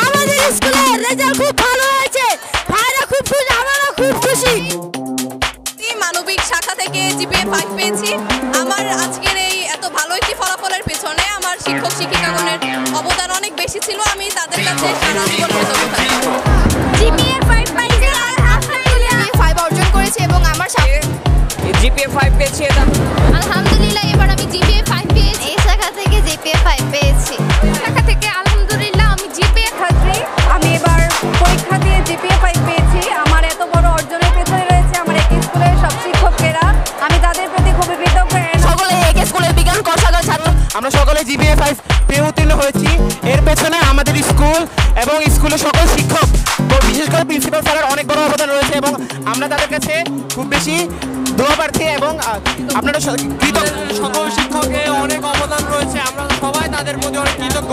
আমাদের স্কুলের রেজাল্ট খুব ভালো হয়েছে, ভাইরা খুব খুশি, আমরা খুব খুশি। মানবিক শাখা থেকে জিপিএ 5 পেয়েছি। আমার আজকের এই এত ভালো একটি ফলাফলের পেছনে আমার শিক্ষক শিক্ষিকাগণের অবদান অনেক বেশি ছিল। আমি তাদের কাছে সারা জীবন কৃতজ্ঞ থাকব। জিপিএ 5 পাইছি, আলহামদুলিল্লাহ 5 অর্জন করেছি এবং আমার জিপিএ 5 পেয়েছি। আলহামদুলিল্লাহ এবার আমি জিপিএ 5 পেয়েছি। এই শাখা থেকে জিপিএ 5 পেয়েছি। শাখা থেকে আলহামদুলিল্লাহ আমি জিপিএ ছাত্রী। আমি এবার পরীক্ষা দিয়ে জিপিএ 5 পেয়েছি। আমার এত বড় অর্জনের পেছনে রয়েছে আমার এক স্কুলের সব শিক্ষকেরা। আমি তাদের প্রতি খুবই কৃতজ্ঞ। সকলে এক স্কুলের বিজ্ঞান কোষাগার ছাত্র, আমরা সকলে জিপিএ 5 পেয়ে উত্তীর্ণ হয়েছি। এর পেছনে আমাদের স্কুল এবং স্কুলের সকল শিক্ষক ও বিশেষ করে প্রিন্সিপাল স্যারের অনেক বড় অবদান রয়েছে এবং আমরা তাদের কাছে খুব বেশি দোয়া প্রার্থী এবং আপনারা সকল শিক্ষকের অনেক অবদান রয়েছে। আমরা সবাই তাদের প্রতি অনেক কৃতজ্ঞ।